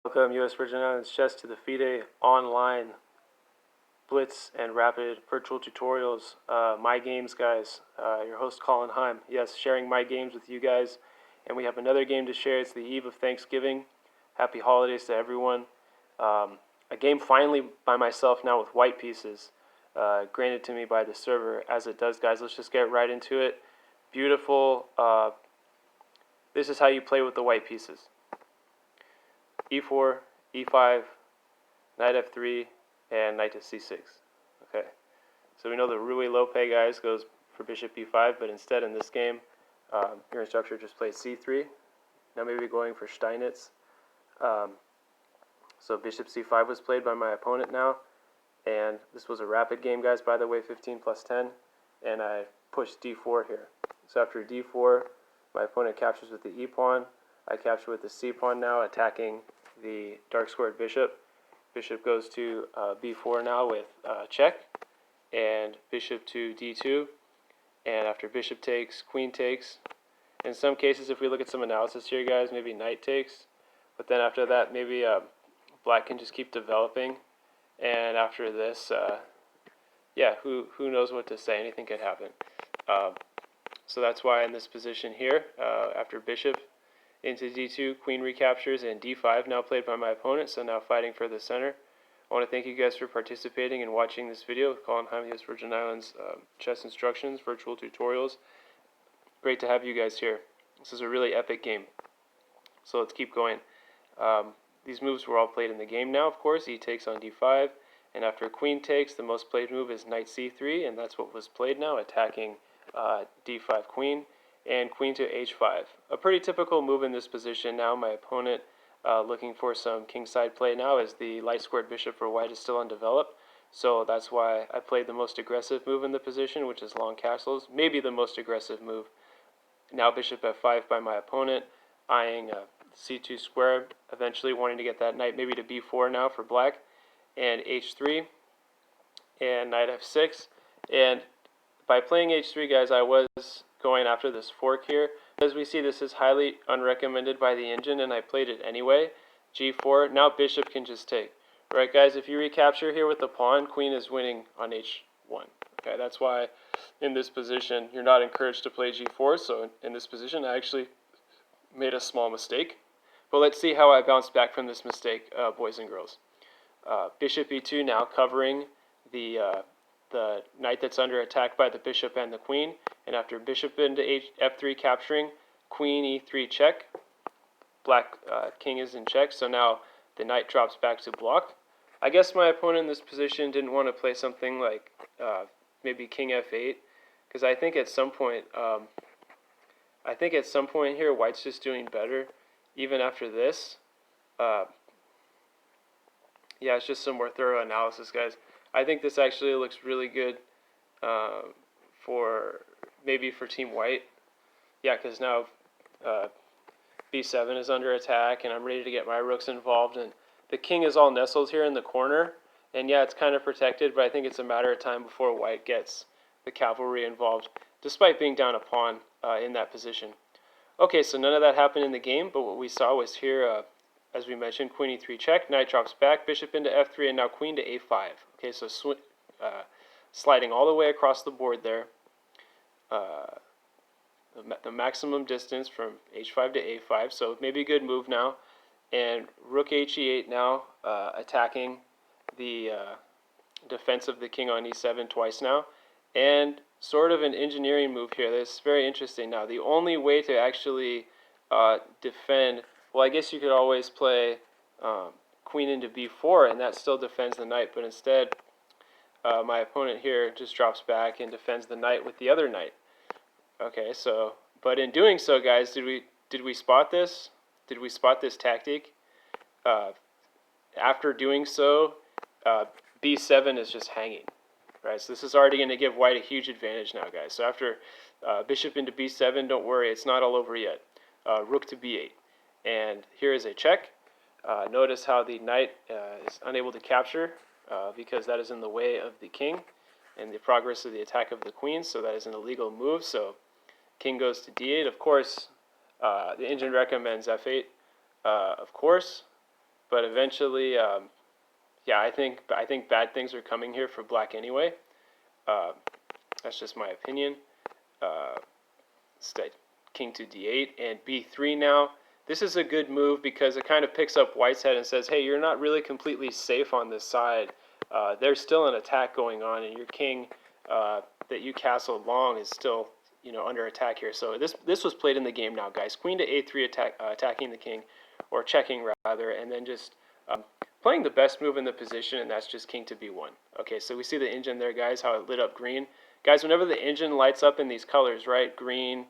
Welcome, U.S. Virgin Islands Chess, to the FIDE online blitz and rapid virtual tutorials. My games, guys. Your host, Colin Heim. Yes, sharing my games with you guys. And we have another game to share. It's the eve of Thanksgiving. Happy holidays to everyone. A game finally by myself now with white pieces, granted to me by the server, as it does, guys. Let's just get right into it. Beautiful. This is how you play with the white pieces. E4, E5, knight F3, and knight to C6. Okay, so we know the really low pay guys goes for bishop E5, but instead in this game, your instructor just played C3. Now maybe going for Steinitz. So bishop C5 was played by my opponent now, and this was a rapid game, guys, by the way, 15 plus 10, and I pushed D4 here. So after D4, my opponent captures with the E pawn. I capture with the C pawn now, attacking the dark squared bishop. Bishop goes to B4 now with check, and bishop to D2. And after bishop takes, queen takes. In some cases, if we look at some analysis here, guys, maybe knight takes. But then after that, maybe black can just keep developing. And after this, yeah, who knows what to say? Anything could happen. So that's why in this position here, after bishop into D2, queen recaptures, and D5 now played by my opponent, so now fighting for the center. I want to thank you guys for participating and watching this video with Colin Heim, U.S. Virgin Islands chess instructions, virtual tutorials. Great to have you guys here. This is a really epic game. So let's keep going. These moves were all played in the game now, of course. E takes on D5, and after queen takes, the most played move is knight C3, and that's what was played now, attacking D5 queen. And queen to H5. A pretty typical move in this position now. My opponent looking for some kingside play now, as the light squared bishop for white is still undeveloped. So that's why I played the most aggressive move in the position, which is long castles. Maybe the most aggressive move. Now bishop F5 by my opponent, eyeing C2 square, eventually wanting to get that knight maybe to B4 now for black, and H3, and knight F6. And by playing H3, guys, I was going after this fork here. As we see, this is highly unrecommended by the engine, and I played it anyway. G4, now bishop can just take. Right, guys, if you recapture here with the pawn, queen is winning on H1. Okay, that's why in this position, you're not encouraged to play G4, so in this position, I actually made a small mistake. But let's see how I bounce back from this mistake, boys and girls. Bishop E2 now covering the knight that's under attack by the bishop and the queen. And after bishop into F3 capturing, queen E3 check. Black king is in check, so now the knight drops back to block. I guess my opponent in this position didn't want to play something like maybe king F8, because I think at some point, here, white's just doing better, even after this. Yeah, it's just some more thorough analysis, guys. I think this actually looks really good for Team White. Yeah, because now B7 is under attack, and I'm ready to get my rooks involved, and the king is all nestled here in the corner. And yeah, it's kind of protected, but I think it's a matter of time before white gets the cavalry involved, despite being down a pawn in that position. Okay, so none of that happened in the game, but what we saw was here, as we mentioned, queen E3 check, knight drops back, bishop into F3, and now queen to A5. Okay, so sliding all the way across the board there. The maximum distance from H5 to A5, so maybe a good move now. And rook HE8 now, attacking the defense of the king on E7 twice now. And sort of an engineering move here. That's very interesting. Now, the only way to actually defend, well, I guess you could always play queen into B4, and that still defends the knight, but instead, my opponent here just drops back and defends the knight with the other knight. Okay, so, but in doing so, guys, did we spot this? Did we spot this tactic? After doing so, B7 is just hanging. Right, so this is already going to give white a huge advantage now, guys. So after bishop into B7, don't worry, it's not all over yet. Rook to B8. And here is a check. Notice how the knight is unable to capture because that is in the way of the king and the progress of the attack of the queen, so that is an illegal move. So king goes to D8. Of course, the engine recommends F8, of course. but eventually, yeah, I think bad things are coming here for black anyway. That's just my opinion. Instead, king to d8 and b3 now. This is a good move because it kind of picks up white's head and says, hey, you're not really completely safe on this side. There's still an attack going on, and your king that you castled long is still, under attack here. So this was played in the game now, guys. Queen to a3 attacking the king, or checking rather, and then just playing the best move in the position, and that's just king to b1. Okay, so we see the engine there, guys, how it lit up green. Guys, whenever the engine lights up in these colors, right, green,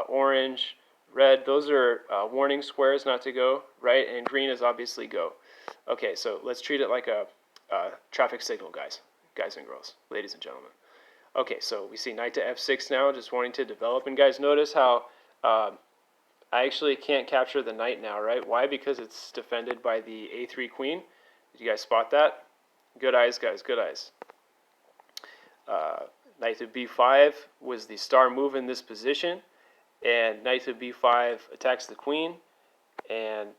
orange, red, those are warning squares not to go, right, and green is obviously go. Okay, so let's treat it like a traffic signal, guys and girls, ladies and gentlemen. Okay, so we see knight to f6 now, just wanting to develop, and guys, notice how I actually can't capture the knight now, right? Why? Because it's defended by the a3 queen. Did you guys spot that? Good eyes, guys, good eyes. Knight to b5 was the star move in this position, and knight to b5 attacks the queen, and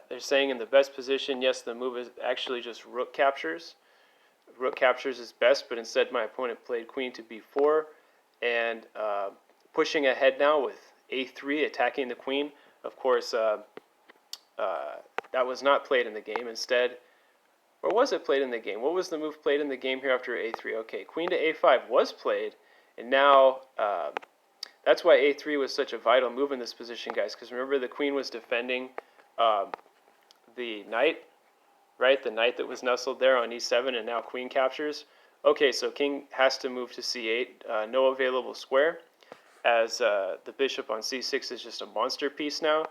they're saying in the best position, yes, the move is actually just rook captures. Rook captures is best, but instead my opponent played queen to b4, and pushing ahead now with a3, attacking the queen. Of course, that was not played in the game. Instead, or was it played in the game? What was the move played in the game here after a3? Okay, queen to a5 was played, and now that's why a3 was such a vital move in this position, guys, because remember the queen was defending the knight, right? The knight that was nestled there on e7, and now queen captures. Okay, so king has to move to c8, no available square, as the bishop on c6 is just a monster piece now.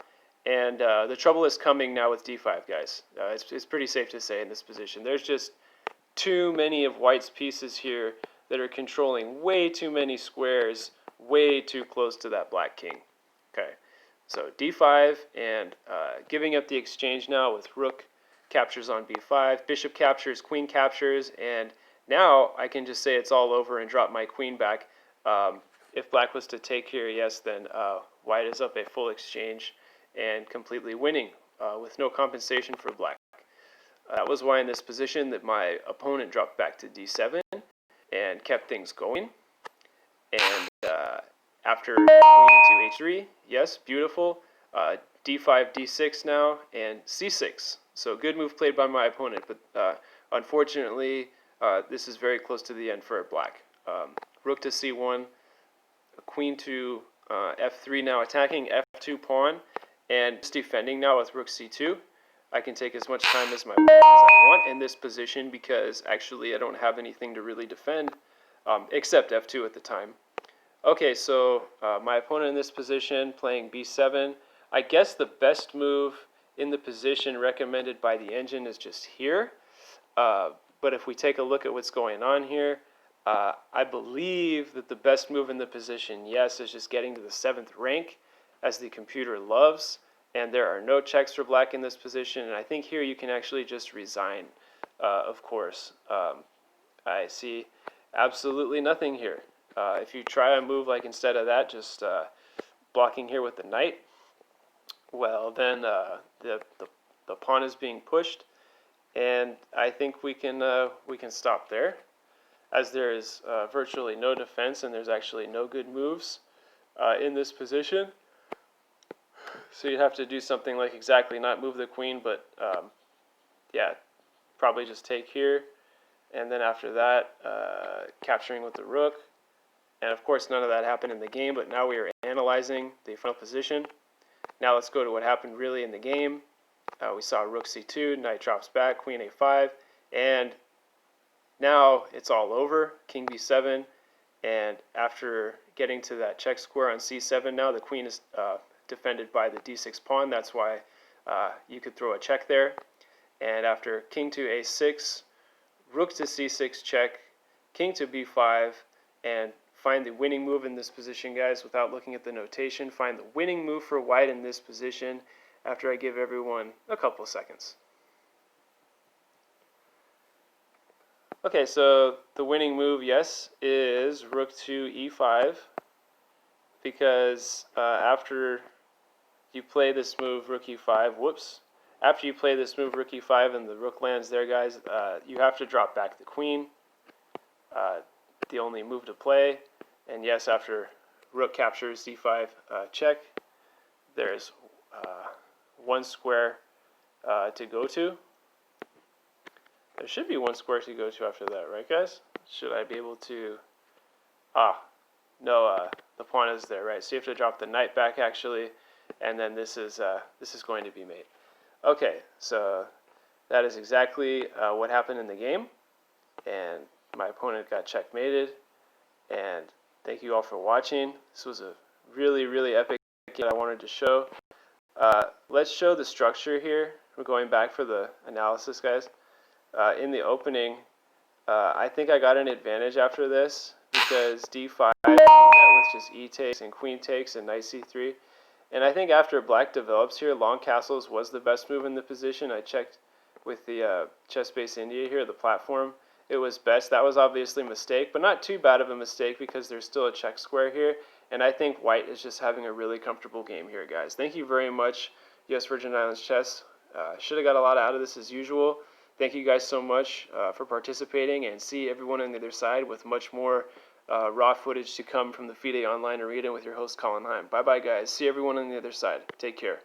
And the trouble is coming now with d5, guys. It's pretty safe to say in this position. There's just too many of white's pieces here that are controlling way too many squares, way too close to that black king. Okay, so d5 and giving up the exchange now with rook captures on b5, bishop captures, queen captures, and now I can just say it's all over and drop my queen back. If black was to take here, yes, then white is up a full exchange and completely winning with no compensation for black. That was why in this position that my opponent dropped back to d7 and kept things going. And after queen into h3, yes, beautiful. d5, d6 now, and c6. So good move played by my opponent, but unfortunately, this is very close to the end for black. Rook to c1, queen to f3 now, attacking f2 pawn, and just defending now with rook c2. I can take as much time as I want in this position because actually I don't have anything to really defend except f2 at the time. Okay, so my opponent in this position playing b7. I guess the best move in the position recommended by the engine is just here. But if we take a look at what's going on here, I believe that the best move in the position, yes, is just getting to the 7th rank, as the computer loves, and there are no checks for black in this position, and I think here you can actually just resign, of course. I see absolutely nothing here. If you try a move like instead of that, just blocking here with the knight, well, then the pawn is being pushed, and I think we can stop there, as there is virtually no defense and there's actually no good moves in this position. So you'd have to do something like exactly not move the queen, but yeah, probably just take here, and then after that, capturing with the rook. And of course, none of that happened in the game, but now we are analyzing the final position. Now let's go to what happened really in the game. We saw rook c2, knight drops back, queen a5, and now it's all over, king b7, and after getting to that check square on c7 now, the queen is defended by the d6 pawn. That's why you could throw a check there. And after king to a6, rook to c6 check, king to b5, and find the winning move in this position, guys, without looking at the notation. Find the winning move for white in this position after I give everyone a couple of seconds. Okay, so the winning move, yes, is rook to e5, because after you play this move, rook e5, whoops, After you play this move, rook e5, and the rook lands there, guys, you have to drop back the queen, the only move to play. And yes, after rook captures c5 check, there's one square to go to. There should be one square to go to after that, right, guys? Should I be able to... no, the pawn is there, right? So you have to drop the knight back, actually, and then this is going to be mate. Okay, so that is exactly what happened in the game, and my opponent got checkmated. And thank you all for watching. This was a really, really epic game that I wanted to show. Let's show the structure here. We're going back for the analysis, guys. In the opening, I think I got an advantage after this because d5 we met with just e takes and queen takes and knight c3. And I think after black develops here, long castles was the best move in the position. I checked with the Chess-Base India here, the platform. It was best. That was obviously a mistake, but not too bad of a mistake because there's still a check square here. And I think white is just having a really comfortable game here, guys. Thank you very much, US Virgin Islands Chess. Should have got a lot out of this as usual. Thank you guys so much for participating, and see everyone on the other side with much more raw footage to come from the FIDE Online Arena with your host, Colin Heim. Bye-bye, guys. See everyone on the other side. Take care.